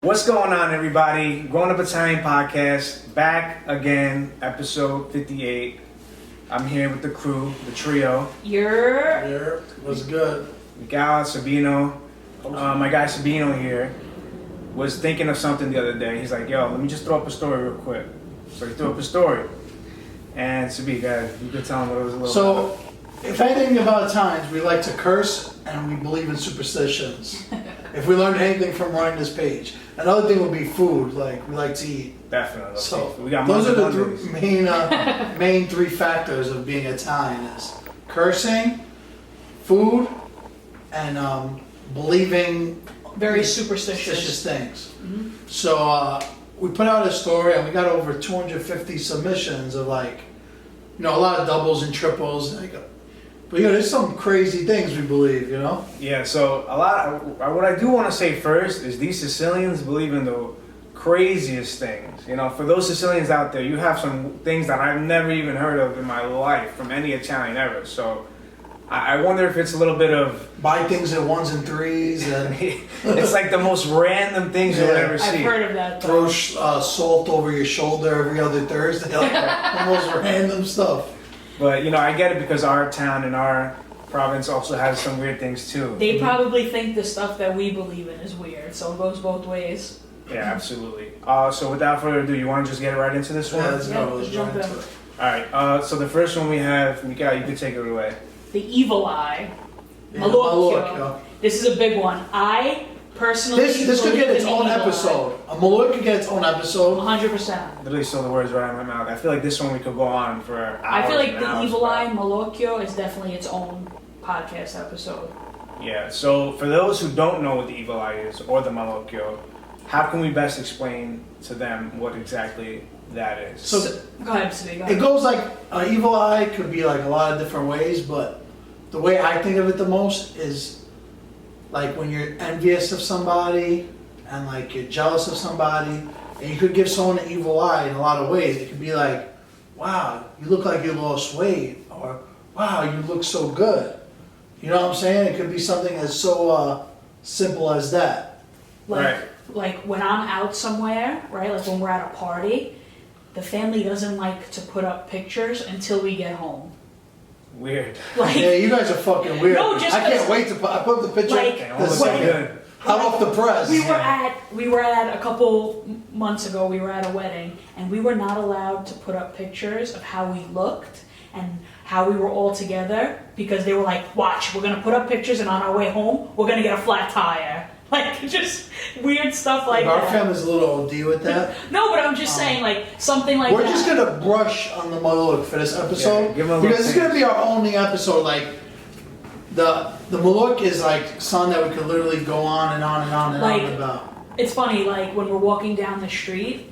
What's going on, everybody? Grown Up Italian Podcast, back again, episode 58. I'm here with the crew, the trio. Here. What's good? Miguel, Sabino. My guy Sabino here was thinking of something the other day. He's like, yo, let me just throw up a story real quick. So he threw up a story. And Sabi, guys, you could tell him what it was a little So, if anything about Italians, we like to curse and we believe in superstitions. If we learned anything from writing this page. Another thing would be food, like we like to eat. Definitely. So, we got those are the main three factors of being Italian is cursing, food, and believing very superstitious things. Mm-hmm. So we put out a story and we got over 250 submissions of a lot of doubles and triples. But there's some crazy things we believe, Yeah, so what I do want to say first is these Sicilians believe in the craziest things. For those Sicilians out there, you have some things that I've never even heard of in my life from any Italian ever. So I wonder if it's a little bit of... Buy things at ones and threes. And it's like the most random things you'll ever see. I've heard of that. Throw salt over your shoulder every other Thursday. The most random stuff. But, I get it because our town and our province also has some weird things too. They probably think the stuff that we believe in is weird, so it goes both ways. Yeah, absolutely. So without further ado, you want to just get right into this one? Yeah, let's go. Let's jump in. into it. Alright, so the first one we have, Miguel, you can take it away. The evil eye. Yeah, Malocchio. This is a big one. I personally This could get its believe in own the evil episode. A Malocchio could get its own eye. episode. 100%. Literally stole the words right out of my mouth. I feel like this one we could go on for hours. I feel like and the hours evil eye, about. Malocchio, is definitely its own podcast episode. Yeah, so for those who don't know what the evil eye is, or the Malocchio, how can we best explain to them what exactly that is? So Go ahead, Steve. it goes like an evil eye could be like a lot of different ways, but the way I think of it the most is like when you're envious of somebody and like you're jealous of somebody, and you could give someone an evil eye in a lot of ways. It could be like, wow, you look like you lost weight, or wow, you look so good. You know what I'm saying? It could be something as so simple as that. Like when I'm out somewhere, right? Like when we're at a party, the family doesn't like to put up pictures until we get home. Weird. Like, Yeah, you guys are fucking weird. No, just I can't wait to put. I put the picture Like, Damn, the looks second. good. Hot off the press. we were at a couple months ago, we were at a wedding, and we were not allowed to put up pictures of how we looked and how we were all together because they were like, watch, we're gonna put up pictures and on our way home, we're gonna get a flat tire. Like, just weird stuff like Our that. family's a little OD with that. No, but I'm just saying, like, something like We're that. just gonna brush on the Maluk for this episode Yeah, give 'em a little because it's gonna taste. be our only episode. Like the Maluk is like something that we could literally go on and on and on and Like- on about. It's funny, like when we're walking down the street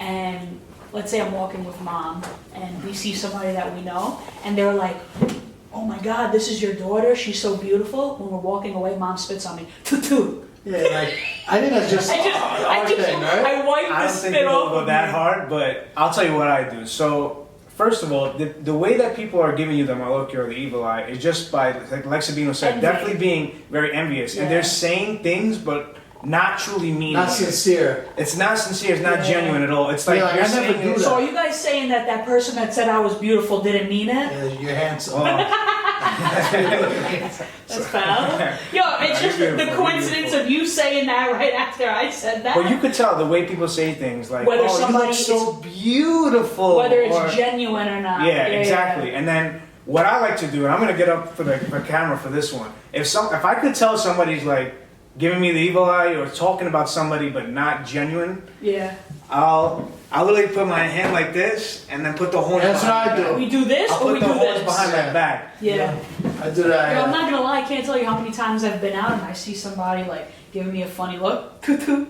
and let's say I'm walking with mom and we see somebody that we know and they're like, oh my God, this is your daughter, she's so beautiful. When we're walking away, mom spits on me, tutu. Yeah, like I think that's just our thing, right? I wipe I the don't think spit people off go of that me. hard, but I'll tell you what I do. So, first of all, the way that people are giving you the Malocchio or the evil eye is just by, like Sabino said, Envy. definitely being very envious. And Yeah. they're saying things, but not truly meaning Not it. sincere. It's not sincere, it's not Yeah. genuine at all. It's like, Yeah, like, you're I never saying do it- that. So are you guys saying that that person that said I was beautiful didn't mean it? Yeah, you're handsome. Well, That's foul. Yo, it's You're just the beautiful, you're coincidence beautiful. of you saying that right after I said that. But you could tell the way people say things like, Whether "Oh, you somebody look so beautiful," Whether it's or, genuine or not. yeah, exactly. And then what I like to do, and I'm gonna get up for the camera for this one. If I could tell somebody's like giving me the evil eye or talking about somebody but not genuine, Yeah. I'll literally put my hand like this and then put the horns. That's behind what I my do. back. We do this I'll or we put the do horns this? behind my Yeah. back. Yeah. I do that. Yo, I'm Yeah. not gonna lie, I can't tell you how many times I've been out and I see somebody like giving me a funny look. Tutu.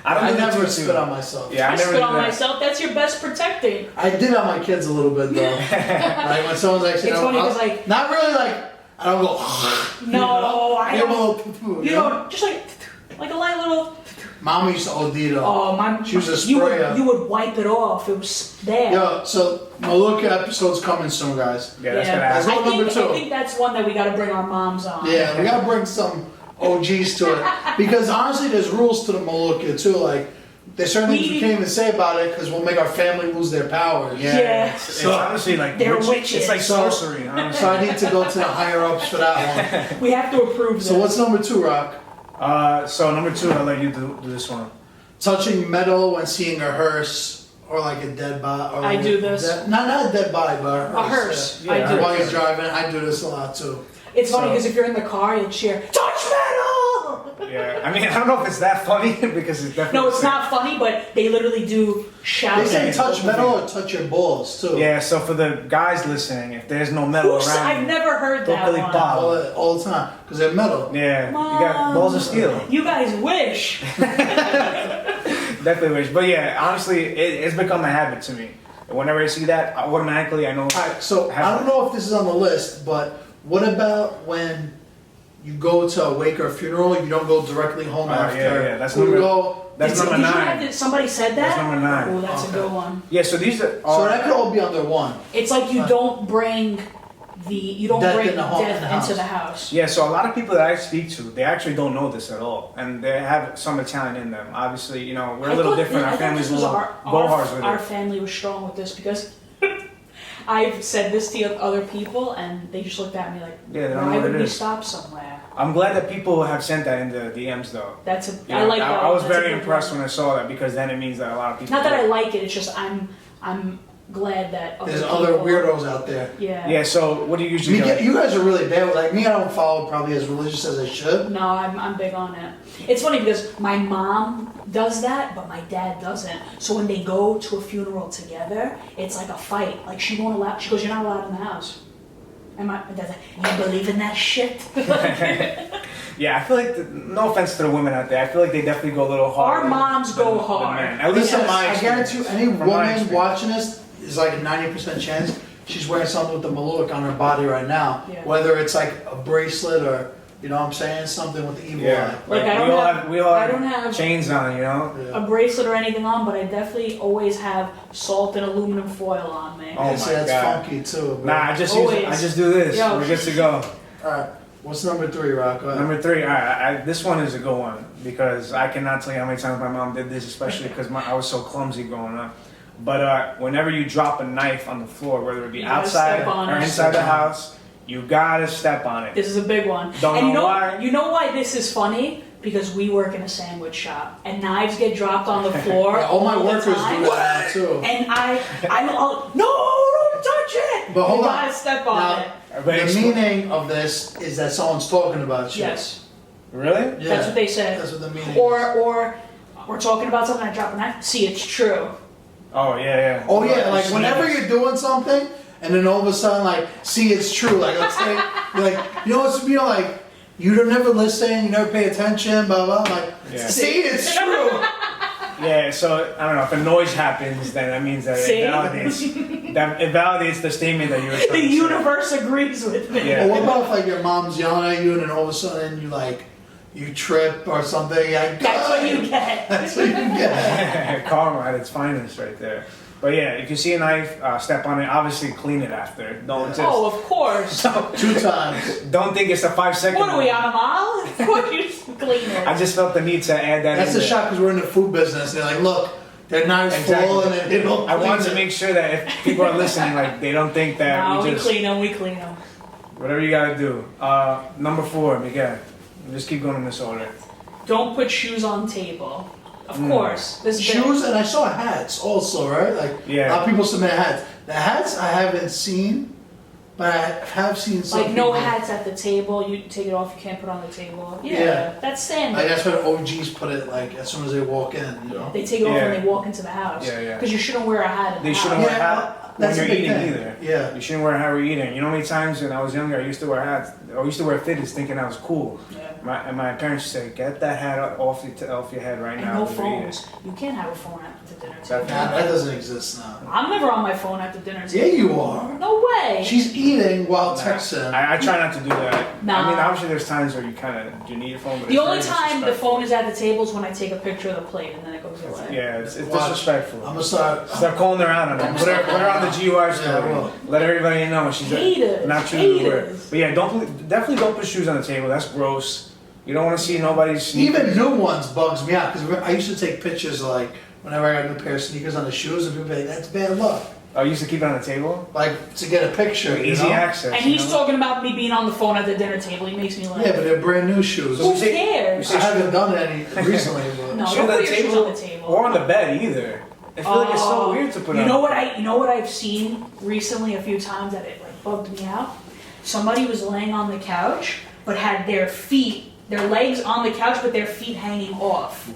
I do never that too. spit on myself. Yeah, I I never spit do on that. myself. That's your best protecting. I did on my kids a little bit though. Like when someone's like, It's funny 'cause, I'll- like- not really like I don't go. No, I give 'em a don't. little poo-poo, You know, just like a light little. Mama used to OD though. Oh, my. She was a you sprayer. would, you would wipe it off. It was there. Yo, so Malukka episode's coming soon, guys. Yeah, that's Yeah. gonna happen. That's I one number think, two. I think that's one that we gotta bring our moms on. Yeah, we gotta bring some OGs to it. Because honestly, there's rules to the Molucca too. Like, there's certain things we can't even say about it because we'll make our family lose their powers. Yeah. It's honestly like They're witches. It's like So- sorcery. Honestly. So I need to go to the higher ups for that one. We have to approve this. So what's number 2, Rock? So number 2, I'll let you do this one. Touching metal when seeing a hearse or like a dead body. I do this. Not a dead body, but A hearse. Yeah, I a do. While you're driving, I do this a lot too. It's funny So- because if you're in the car, you'll cheer, touch metal! Yeah, I mean, I don't know if it's that funny because it's definitely. No, it's not funny, but they literally do shout. They say it. touch metal or touch your balls too. Yeah, so for the guys listening, if there's no metal Who's- around, I've never heard don't that really one. bother. All the time because they're metal. Yeah, you got balls of steel. You guys wish. Definitely wish, but yeah, honestly, it's become a habit to me. Whenever I see that, automatically I know. All right, so I don't know if this is on the list, but what about when you go to a wake or a funeral, you don't go directly home after? yeah, that's You number- go. That's Did number you 9. have that somebody said that? That's number 9. Oh, that's a good one. Yeah, so these are. So that could all be under one. It's like you don't bring Death bring in the home- in the death into house. the house. Yeah, so a lot of people that I speak to, they actually don't know this at all, and they have some Italian in them. Obviously, you know, we're a little different. Our families a little go-hards with our it. family was strong with this because I've said this to other people and they just looked at me like, Yeah, they don't know why what would it we is. stop somewhere? I'm glad that people have sent that in the DMs though. That's a. You I know, like that. I was That's a very good impressed one. when I saw that because then it means that a lot of people. Not that I like it. It's just I'm glad that There's people, other weirdos out there. Yeah. Yeah. So what do you usually? do? You guys are really bad. Like me, I don't follow probably as religious as I should. No, I'm big on it. It's funny because my mom does that, but my dad doesn't. So when they go to a funeral together, it's like a fight. Like she won't allow. She goes, "You're not allowed in the house." And my dad's like, "You believe in that shit?" Yeah, I feel like no offense to the women out there, I feel like they definitely go a little hard. Our moms go than hard. men. At least Listen, in my I guarantee you, experience. any From my woman experience. watching this is like a 90% chance she's wearing something with the Molucca on her body right now. Yeah. Whether it's like a bracelet or, you know what I'm saying, something with the evil Yeah, Like, I we don't all have- have we all I have don't have- chains on, you know. eye. a Yeah. bracelet or anything on, but I definitely always have salt and aluminum foil on me. Oh Yeah, see, my that's God. funky too. Bro. Nah, I just Always. do this. Yo. We're good to go. Alright, what's number 3, Rock? Go ahead. Number 3, this one is a good one because I cannot tell you how many times my mom did this, especially because I was so clumsy growing up. But whenever you drop a knife on the floor, whether it be You gotta outside step on or it. inside the house, you gotta step on it. This is a big one. Don't and know why. You know why this is funny? Because we work in a sandwich shop and knives get dropped on the floor. Yeah, all my the workers do time. that now too. And I'm all, no, don't touch it. But hold you on. gotta step on Now, it. But The meaning of this is that someone's talking about you. Yes, Really? Yeah, that's what they say. That's what the meaning is. Or we're talking about something. I drop a knife. See, it's true. Oh yeah. Oh yeah, like whenever you're doing something, and then all of a sudden, like, see, it's true. Like, let's say, like, you know, it's like you don't never listen, you never pay attention, blah blah. Like, Yeah. see, it's true. Yeah, so I don't know if a noise happens, then that means that See? it validates the statement that you were trying The to say. universe agrees with me. Yeah. Or what about if like your mom's yelling at you, and then all of a sudden you like you trip or something? You're like, That's what you "God." get. That's what you get. Karma at its finest, right there. But yeah, if you see a knife, step on it. Obviously, clean it after. Don't just. Oh, of course. 2 times. Don't think it's a 5-second. What are we on a mile? Of course you just clean it. I just felt the need to add that. That's in a there. shock because we're in the food business. They're like, look, their knives Exactly. fall and then they don't. I wanted clean to it. make sure that if people are listening, like they don't think that No, we we just clean them. We clean them. whatever you gotta do. Number 4, Miguel. Just keep going in this order. Don't put shoes on table. Of course. This is Shoes, and I saw hats also, right? Like Yeah. a lot of people submit hats. The hats I haven't seen, but I have seen some. like no people. hats at the table. You take it off. You can't put it on the table. Yeah, Yeah. that's standard. Like that's where the OGs put it. Like as soon as they walk in, you know. They take it off Yeah. when they walk into the house. Yeah, yeah. Because you shouldn't wear a hat in They the shouldn't house. wear a hat when that's a you're big eating thing. either. Yeah. You shouldn't wear a hat when you're eating. You know how many times when I was younger I used to wear hats, or I used to wear fitteds thinking that was cool. Yeah. My parents used to say, get that hat off your head right And now. no when you're eating." phones. You can't have a phone at the dinner That- table. Nah, that doesn't exist now. I'm never on my phone at the dinner Yeah, table. you are. No way. She's eating while Nah, texting. I try not to do that. Nah. I mean, obviously there's times where you kind of do need your phone, but The it's only very time the disrespectful. phone is at the table is when I take a picture of the plate and then it goes away. Yeah, it's Watch. disrespectful. I'm gonna start. Start calling her out on her. Put her on the GUI story. Yeah, I will. Let everybody know she's Haters, not true to the word. haters. But yeah, definitely don't put shoes on the table. That's gross. You don't want to see nobody's sneakers. Even new ones bugs me out because I used to take pictures of, like whenever I got a new pair of sneakers on the shoes, and people be like, "That's bad luck." Oh, you used to keep it on the table? Like to get a picture, you Easy know? access. And you he's know? talking about me being on the phone at the dinner table. He makes me laugh. Yeah, but they're brand new shoes. Who you say- cares? I haven't done it any recently, but No, Shoes don't on put the your shoes table on the table. or on the bed either. I feel like it's so weird to put you on. know what you know what I've seen recently a few times that it like bugged me out? Somebody was laying on the couch but had their legs on the couch but their feet hanging off.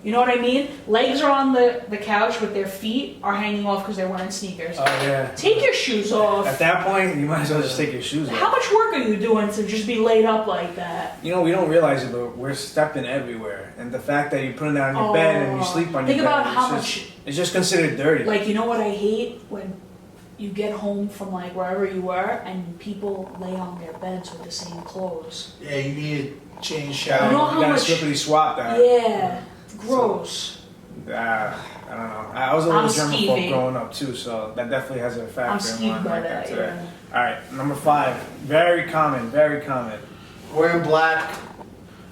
You know what I mean? Legs are on the couch but their feet are hanging off because they're wearing sneakers. Oh yeah. Take your shoes off. At that point, you might as well just take your shoes How off. much work are you doing to just be laid up like that? You know, we don't realize it, but we're stepping everywhere. And the fact that you put that on your bed and you sleep on Think your bed, about how it's just, much it's just considered dirty. Like, you know what I hate? When you get home from like wherever you were and people lay on their beds with the same clothes. yeah, you need to change Yeah, You know shower. how you gotta much- swiftly swap that. Yeah, gross. I don't know. I was a little I'm germaphobe skeevy. growing up too, so that definitely has an effect. I'm on skeeved by like that, today. yeah. All right, number 5. Very common. Very common. Wearing black.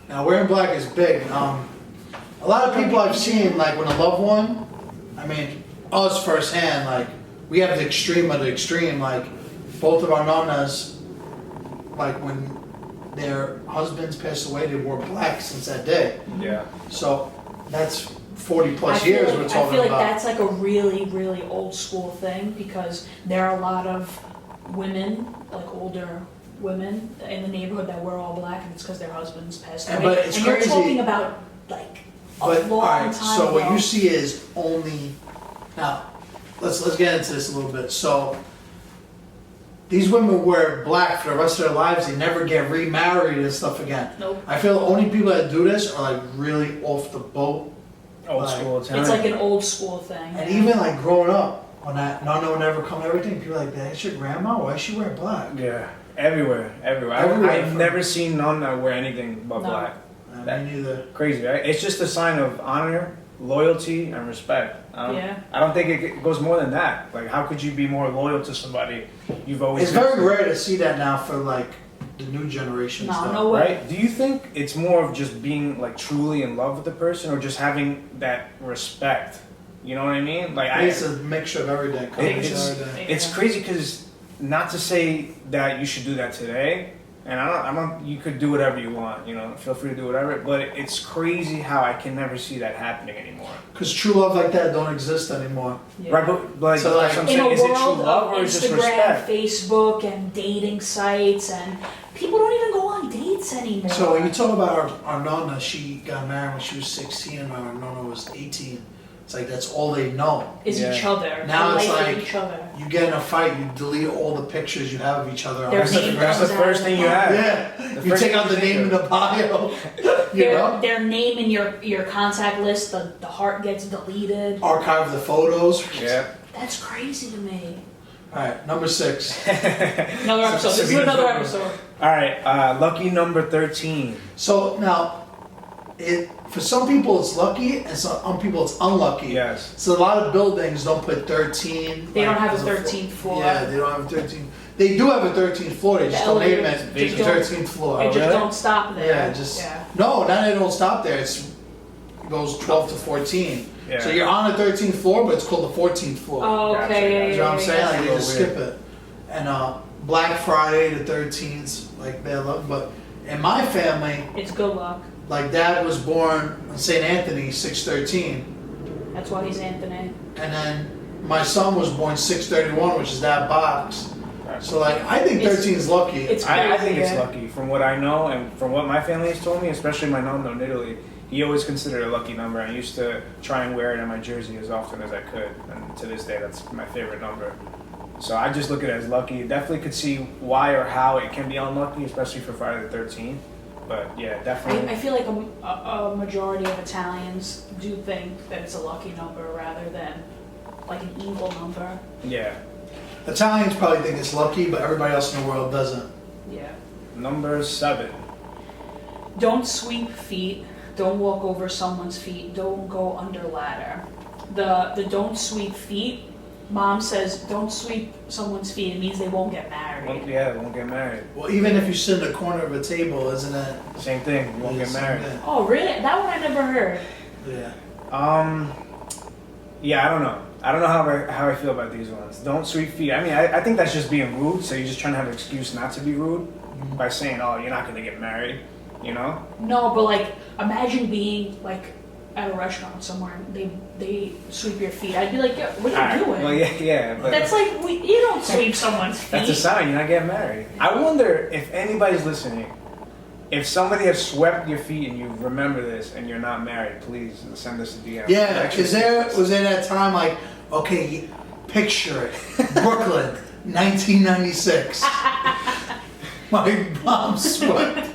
Now, wearing black is big. A lot of people I've seen, like when a loved one, I mean, us firsthand, like we have the extreme of the extreme. Like both of our nanas, like when their husbands passed away, they wore black since that day. Yeah. So that's 40 I plus feel years like, we're I talking feel like about. that's like a really, really old school thing because there are a lot of women, like older women in the neighborhood that wear all black and it's because their husbands passed And- away. but it's and crazy. you're talking about like a But long alright, time so ago. what you see is only now. Let's get into this a little bit. So these women wear black for the rest of their lives. They never get remarried and stuff again. Nope. I feel the only people that do this are like really off the boat. Old Like, school Italian. It's like an old school thing. And yeah. even like growing up, when that Nana would never come to everything, people are like, that's your grandma? Why does she wear black? Yeah. Everywhere. Everywhere. I've never seen none that wear anything but No. black. Me neither. Crazy, right? It's just a sign of honor, loyalty, and respect. Yeah. I don't think it goes more than that. Like, how could you be more loyal to somebody you've always It's been very to? rare to see that now for like the new generation No, stuff. no way. Right? Do you think it's more of just being like truly in love with the person, or just having that respect? You know what I mean? Like, It's a mixture of everything. it's crazy because not to say that you should do that today, and I don't. You could do whatever you want. You know, feel free to do whatever. But it's crazy how I can never see that happening anymore. Because true love like that don't exist anymore. Yeah. Right? But like, So, like, that's what I'm In a saying. Is it true world love of or is it just Instagram, respect? Facebook, and dating sites, and people don't even go on dates anymore. So when you talk about our Nonna, she got married when she was 16 and our Nonna was 18. It's like that's all they know. is Yeah. each other. Now the it's life of like- each other. You get in a fight, you delete all the pictures you have of each other on Their That's the, name Instagram. that's the comes out first of thing the you phone. have. Yeah, The you first take thing out the you name in think the bio. You know, Their name in your contact list, the heart gets deleted. archive the photos. Yeah. That's crazy to me. All right, number 6. Another episode. This is Sabine another Fogo. episode. All right. Lucky number 13. So now, for some people it's lucky, and some people it's unlucky. Yes. So a lot of buildings don't put 13. They don't like, have a as 13th floor. Yeah, they don't have a 13. They do have a 13th floor. They just The don't name elevators it just the don't- 13th floor. They just really? don't stop there. Yeah, just Yeah. no. Now they don't stop there. It goes 12 to 14. Yeah. So you're on the 13th floor, but it's called the 14th floor. Oh, Gotcha, okay. Yeah, gotcha. You know what I'm yeah, saying? yeah. Like you a just little skip it. And Black Friday the 13th, like bad luck. But in my family, It's good luck. like Dad was born on St. Anthony 6/13, That's why he's Anthony. and then my son was born 6/31, which is that box. Right. So like I think It's- 13 is lucky. It's I crazy, think it's yeah. lucky from what I know and from what my family has told me, especially my nonno in Italy. He always considered it a lucky number. I used to try and wear it on my jersey as often as I could, and to this day, that's my favorite number. So I just look at it as lucky. Definitely could see why or how it can be unlucky, especially for Friday the 13th. But yeah, definitely. I feel like a majority of Italians do think that it's a lucky number rather than like an evil number. Yeah. Italians probably think it's lucky, but everybody else in the world doesn't. Yeah. Number 7. Don't sweep feet. Don't walk over someone's feet. Don't go under ladder. The don't sweep feet mom says don't sweep someone's feet, it means they won't get married. Yeah, they won't get married. Well, even if you sit in the corner of a table, isn't it? Same thing. You won't get Same married. thing. Oh, really? That one I never heard. Yeah. Yeah, I don't know. I don't know how I feel about these ones. Don't sweep feet. I mean, I think that's just being rude. So you're just trying to have an excuse not to be rude by saying, "Oh, you're not gonna get married," you know? No, but like, imagine being like at a restaurant somewhere and they sweep your feet. I'd be like, "Yo, what are you doing?" Well, yeah, but That's like you don't sweep someone's feet. that's a sign you're not getting married. I wonder if anybody's listening. If somebody has swept your feet and you remember this and you're not married, please send us a DM. Yeah, was there that time like, okay, picture it, Brooklyn, 1996. My mom swept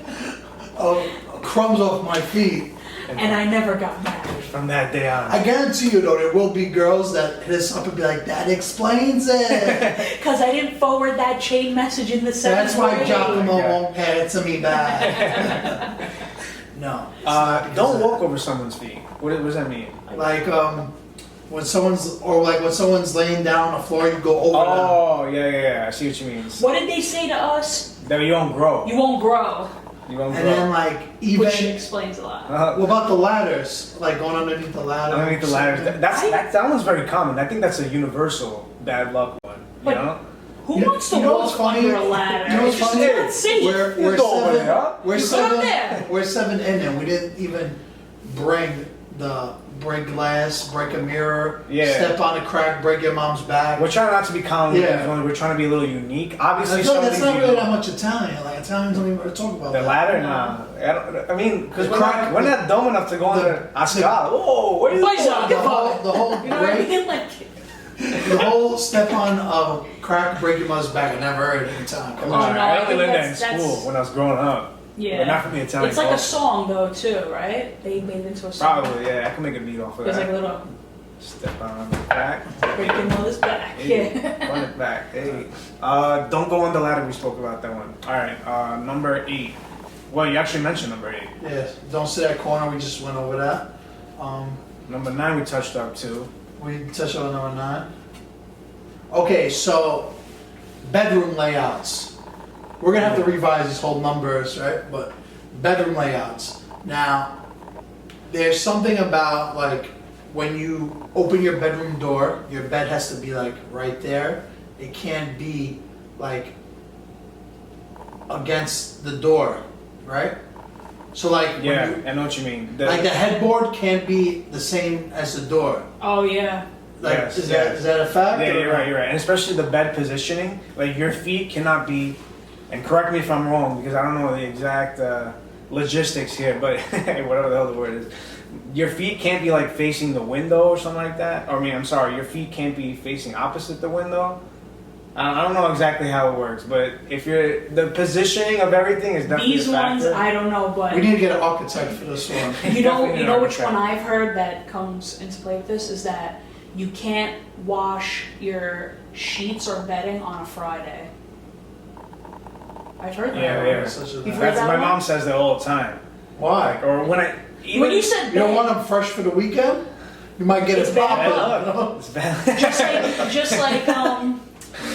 crumbs off my feet. And I never got married. From that day on. I guarantee you though, there will be girls that hit us up and be like, that explains it. Because I didn't forward that chain message in the seventh That's why grade. Giacomo won't pay it to me back. No. it's not because Don't of walk over someone's feet. What does that mean? that. Like when someone's laying down on the floor, you go over them. Oh, yeah. I see what you mean. What did they say to us? That you won't grow. You won't grow. You won't And grow. then like even Which explains a lot. what about the ladders? Like going underneath the ladder. Underneath the ladders. That one's very common. I think that's a universal bad luck one. You But- know? Who You know- wants to you know what's walk funny? under a ladder? You know what's It's just funny? not safe. We're go over seven. there. We're You go up seven. there. We're 7 in, and we didn't even break glass, break a mirror, Yeah. step on a crack, break your mom's back. We're trying not to be common. Yeah. We're trying to be a little unique. I Obviously, feel some like of that's these not really people- that much Italian. Like Italians don't even talk about The that. ladder? No. Nah. I mean, because The we're crack- not dumb enough to go on the- a scala. Whoa, what are you Boys doing? are- The whole You know what I break, mean? Like, the whole step on a crack, break your mother's back. I never heard it in time. Come Oh, on, no, I I only think learned that in that's- school when I was growing up. yeah. But not from the Italian It's like a culture. song though too, right? They made it into a song. Probably, yeah. I can make a beat off of There's that. like a little Step on the back. break your mother's back. Hey, Yeah. run it back. Hey. Don't go on the ladder. We spoke about that one. All right. Number 8. Well, you actually mentioned number 8. Yeah, don't sit at corner. We just went over that. Number 9 we touched up too. We touched on number 9. Okay, so bedroom layouts. We're gonna have to revise these whole numbers, right? But bedroom layouts. Now, there's something about like when you open your bedroom door, your bed has to be like right there. It can't be like against the door, right? So like when Yeah, you, I know what you mean. like the headboard can't be the same as the door. Oh yeah. Like Yes, is yes. that a fact? Yeah, or- you're right. And especially the bed positioning. Like your feet cannot be, and correct me if I'm wrong because I don't know the exact logistics here, but whatever the hell the word is. Your feet can't be like facing the window or something like that. Or I mean, I'm sorry, your feet can't be facing opposite the window. I don't know exactly how it works, but if you're the positioning of everything is definitely These a ones factor. I don't know, but We need to get an architect for this one. you know Definitely you know an which one architect. I've heard that comes into play with this is that you can't wash your sheets or bedding on a Friday. I've heard that. Yeah, yeah. Such a You've bad- heard That's, that my one? mom says that all the time. Why? Like, or when I even When you said You don't bed, want them fresh for the weekend? You might get It's it bad popping. luck. you know? it's bad. just like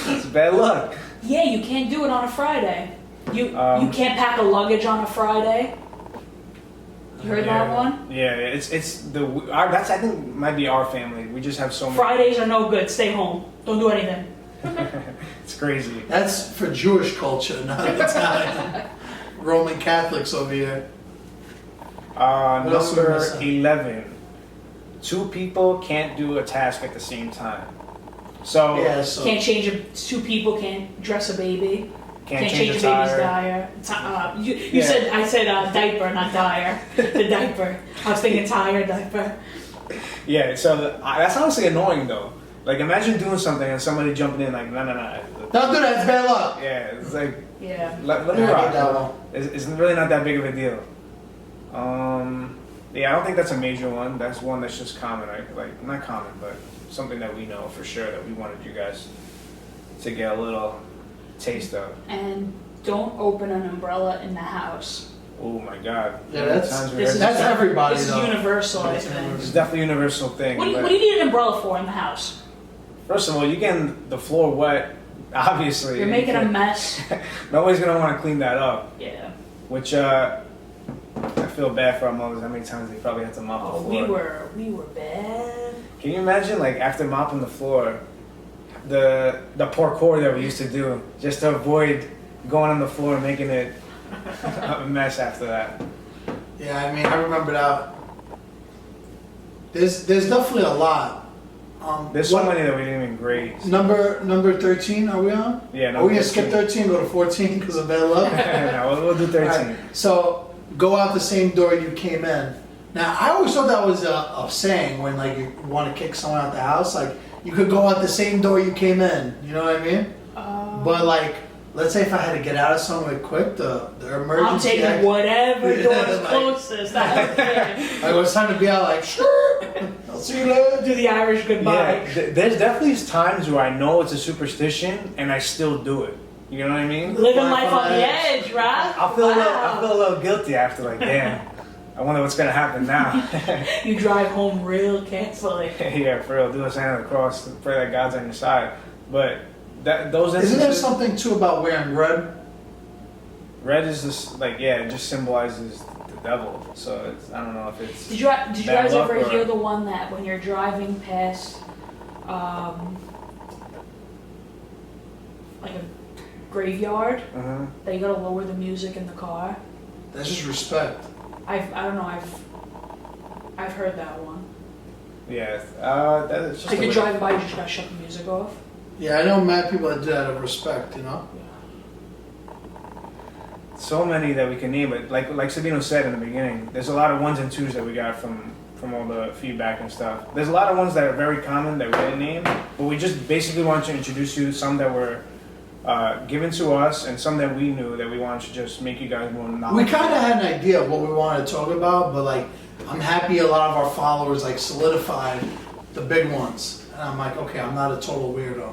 It's bad luck. yeah, you can't do it on a Friday. You can't pack a luggage on a Friday. You heard that one? Yeah, it's that's I think might be our family. We just have so many. Fridays are no good. Stay home. Don't do anything. It's crazy. That's for Jewish culture, not Italian. Roman Catholics over here. What else are we Number missing? 11. 2 people can't do a task at the same time. So Yeah, so Can't change two people. Can't dress a baby. can't Can't change a a baby's tire. diaper. You Yeah. said I said diaper, not dyer. The diaper. I was thinking tire, diaper. Yeah, so that's honestly annoying though. Like imagine doing something and somebody jumping in like no. don't do that. It's bad luck. Yeah, it's like Yeah. let me Yeah, I rock. get that one. It's really not that big of a deal. Yeah, I don't think that's a major one. That's one that's just common, right? Like not common, but something that we know for sure that we wanted you guys to get a little taste of. And don't open an umbrella in the house. Oh my God! Yeah, How many that's- times we This heard is- that? That's everybody This is though. universal, I That's think. universal. It's definitely a universal thing. What do but you need an umbrella for in the house? First of all, you getting the floor wet, obviously. You're making a mess. Nobody's gonna want to clean that up. Yeah. Which I feel bad for our mothers. How many times they probably had to mop the Oh, floor. we were bad. Can you imagine, like, after mopping the floor, the parkour that we used to do just to avoid going on the floor and making it a mess after that? Yeah, I mean, I remember that. There's definitely a lot. There's so many that we didn't even grade. Number 13, are we on? Yeah, Are we gonna skip 13, go to 14 because of bad luck? No, we'll do 13. Alright, so go out the same door you came in. Now I always thought that was a saying when like you want to kick someone out the house, like you could go out the same door you came in. You know what I mean? But like, let's say if I had to get out of somewhere quick, the emergency. I'm taking exit- whatever door is Like- closest. I don't care. Like, when it's time to be out, like, sure, I'll see you later. Do the Irish goodbye. Yeah, there's definitely times where I know it's a superstition and I still do it. You know what I mean? Living Life life on on the the edge, right? I feel a little guilty after, like, damn. I wonder what's gonna happen now. You drive home real carefully. Yeah, for real. Do a sign of the cross and pray that God's on your side. But those Isn't there instances, something too about wearing red? red is just like, yeah, it just symbolizes the devil. So it's, I don't know if it's. Did you Bad guys luck ever or- hear the one that when you're driving past, like a graveyard, Uh-huh. that you gotta lower the music in the car? That's just respect. I don't know. I've heard that one. Yeah, that's just. Like a you're way- driving by, you just gotta shut the music off. Yeah, I know mad people that do that out of respect, you know? So many that we can name, but like Sabino said in the beginning, there's a lot of ones and twos that we got from all the feedback and stuff. There's a lot of ones that are very common that we didn't name, but we just basically want to introduce you some that were given to us and some that we knew that we wanted to just make you guys more knowledgeable. We kind of had an idea of what we wanted to talk about, but like, I'm happy a lot of our followers like solidified the big ones. And I'm like, okay, I'm not a total weirdo.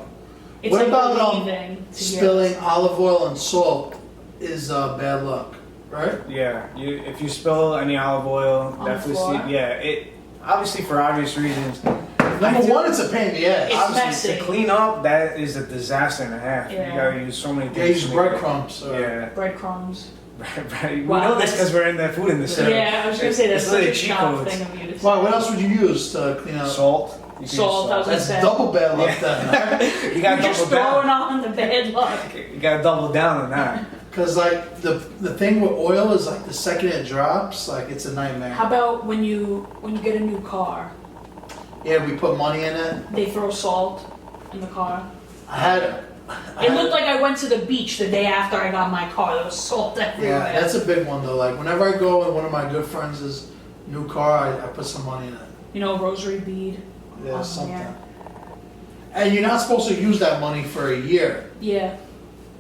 It's What like about, believing to hear Spilling this. olive oil and salt is bad luck, right? Yeah, if you spill any olive oil, On the definitely floor? see. Yeah, it obviously for obvious reasons. Number one, it's a pain in the ass. It's Obviously, messy. to clean up, that is a disaster and a half. Yeah. You gotta use so many Yeah, things. use to make it- breadcrumbs. Yeah, Breadcrumbs. right. We Wow, know this that's- because we're in the food industry. Yeah, I was gonna say that's It's such a really cheat sharp codes. thing of you to say. Why, what else would you use to clean up? Salt. You can Salt, use I was That's Say. double bad luck Yeah. then. You You're gotta just double throwing down. on the bad luck. You gotta double down on that. Because like the thing with oil is like the second it drops, like it's a nightmare. How about when you get a new car, Yeah, we put money in it. they throw salt in the car? I had. It looked like I went to the beach the day after I got my car. There was salt everywhere. Yeah, that's a big one though. Like whenever I go in one of my good friends' new car, I put some money in it. You know, rosary bead. Yeah, on something. there. And you're not supposed to use that money for a year. Yeah.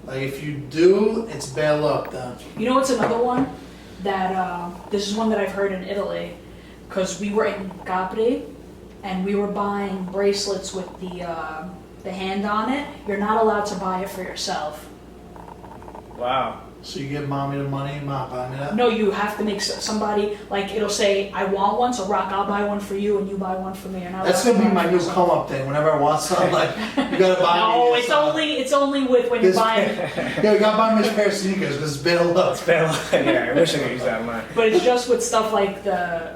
Like if you do, it's bad luck then. You know what's another one? That this is one that I've heard in Italy, because we were in Capri, and we were buying bracelets with the hand on it. You're not allowed to buy it for yourself. Wow. So you give mommy the money, mom buy me that. No, you have to make somebody, like, it'll say, I want one, so Rock, I'll buy one for you, and you buy one for me. You're not That's allowed gonna to be buy my it new for yourself. come up thing. Whenever I want something, like you gotta buy me. No, this, it's only with when you're this buying, Yeah, you gotta buy me this pair of sneakers because it's bad luck. Yeah, I wish I could use that line. but it's just with stuff like the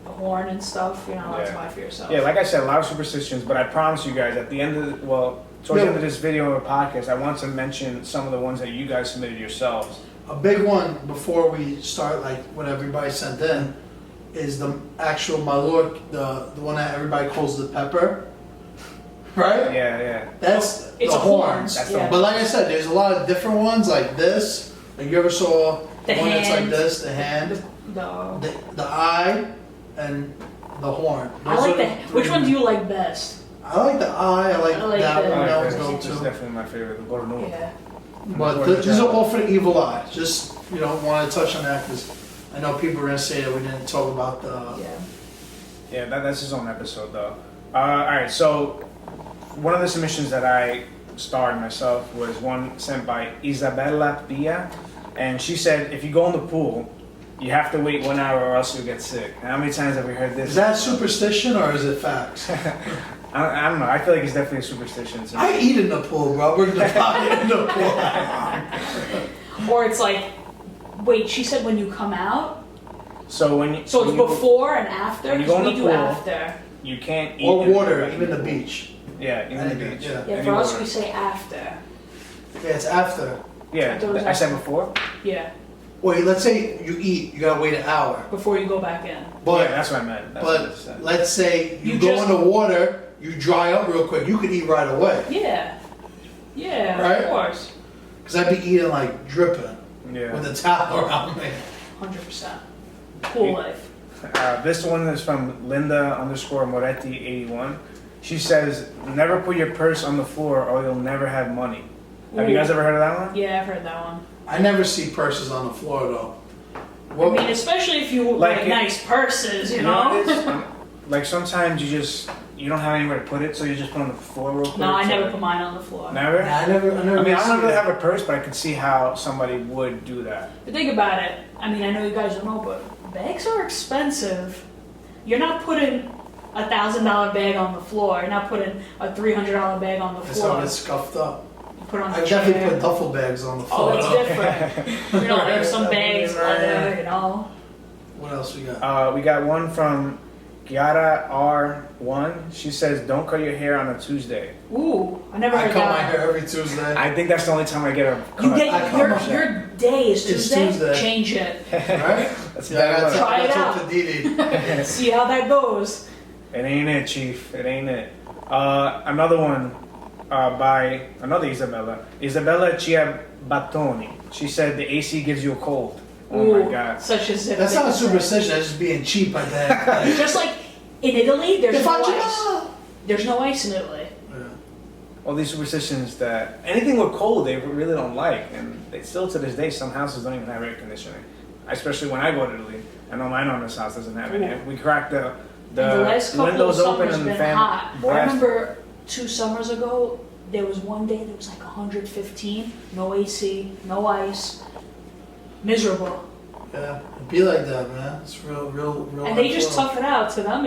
horn and stuff, you're not allowed to Yeah. buy for yourself. Yeah, like I said, a lot of superstitions, but I promise you guys at the end of towards the end of this video or podcast, I want to mention some of the ones that you guys submitted yourselves. A big one before we start, like what everybody sent in, is the actual malur, the one that everybody calls the pepper, right? Yeah. That's It's the a horn, horns. That's the yeah. But like I said, there's a lot of different ones like this. Like you ever saw The one that's like hand. this, the hand, the eye, and the horn. I Those like are the. three. Which one do you like best? I like the eye. I like I like that the- one. Alright, That this one's is go to. definitely my favorite, the Borno. Yeah. But these are all for the evil eye. Just want to touch on that because I know people are gonna say that we didn't talk about the. Yeah. Yeah, that's his own episode though. Alright, so one of the submissions that I starred myself was one sent by Isabella Pia, and she said if you go in the pool, you have to wait 1 hour or else you'll get sick. How many times have we heard this? Is that superstition or is it facts? I don't know. I feel like it's definitely a superstition. To me. I eat in the pool, bro. Bring the pot in the pool. Or it's like, wait, she said when you come out? So when you, So it's when you- before and after? when you go in We the do pool, after. you can't eat Or in water, the even the beach. Yeah, even the Anything, beach. yeah. Yeah, Any for us water. we say after. Yeah, it's after. Yeah, Those I said after. before. Yeah, Wait, let's say you eat, you gotta wait an hour. before you go back in. But yeah, that's what I meant. That's what I but said. let's say you You go just- in the water, you dry up real quick. You could eat right away. Yeah. Yeah, Right? of course. Cause I'd be eating like dripping Yeah. with a towel around me. 100%. Pool life. This one is from Linda_Moretti81. She says, "Never put your purse on the floor, or you'll never have money." Have you guys ever heard of that one? Yeah, I've heard that one. I never see purses on the floor though. I mean, especially if you Like like it- nice purses, you You know know? what it is? Like sometimes you don't have anywhere to put it, so you just put it on the floor real quick. No, I so- never put mine on the floor. Never. Nah, I never I mean, I see don't really that. have a purse, but I could see how somebody would do that. But think about it. I mean, I know you guys don't know, but bags are expensive. You're not putting a $1,000 bag on the floor. You're not putting a $300 bag on the That's how floor. it's scuffed up. You put it on the I chair. definitely put duffel bags on the Oh, floor. that's though. different. You know, like some bags, leather, you know. What else we got? We got one from Kiara R1. She says, "Don't cut your hair on a Tuesday." Ooh, I never I heard cut my that. hair every Tuesday. I think that's the only time I get a cut. You I get cut my your day is It's Tuesday. Tuesday. Change it. Right? That's Yeah, I bad gotta luck. Try it talk out. to Didi. See how that goes. It ain't it, Chief. It ain't it. Another one by another Isabella Ciabattoni. She said the AC gives you a cold. Oh Ooh, my God. such a zip. That's not a thing. superstition. That's just being cheap. I think. Just like in Italy, there's If no I ice. just- There's no ice in Italy. Yeah. All these superstitions that anything with cold they really don't like, and they still to this day some houses don't even have air conditioning. Especially when I go to Italy, I know my nonna's house doesn't have any. Ooh. We crack the And the last couple of windows open summers and the been fan hot. I blast. remember 2 summers ago, there was one day there was like 115, no AC, no ice, miserable. Yeah, it'd be like that, man. It's real. And they just tough. tough it out. To them,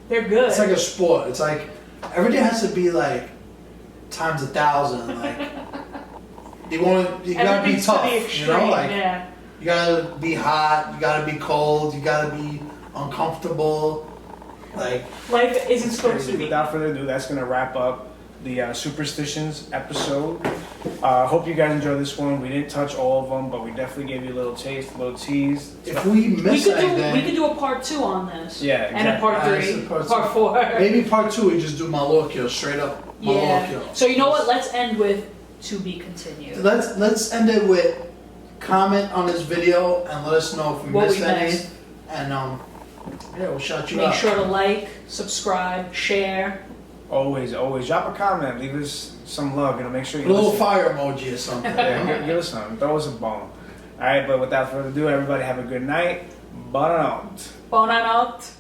they're good. It's like a sport. It's like everything has to be like times 1,000. Like you gotta be Everything's to tough. the You extreme, know, like yeah. you gotta be hot. You gotta be cold. You gotta be uncomfortable. Like Life isn't supposed to be. Without further ado, that's gonna wrap up the superstitions episode. Hope you guys enjoyed this one. We didn't touch all of them, but we definitely gave you a little taste, a little tease. if we We miss could anything, do a part 2 on this. Yeah, And a exactly. part Yeah, 3, it's a part part 4. maybe part 2 we just do Malocchio straight up. Yeah. Malocchio. So you know what? Let's end with to be continued. Let's end it with comment on this video and let us know if we What missed we any. missed. And yeah, we'll shout you Make out. sure to like, subscribe, share. Always drop a comment, leave us some love. Make sure A you little listen. fire emoji or something. Yeah, give us some. Throw us a bone. All right, but without further ado, everybody have a good night. Buonanotte. Buonanotte.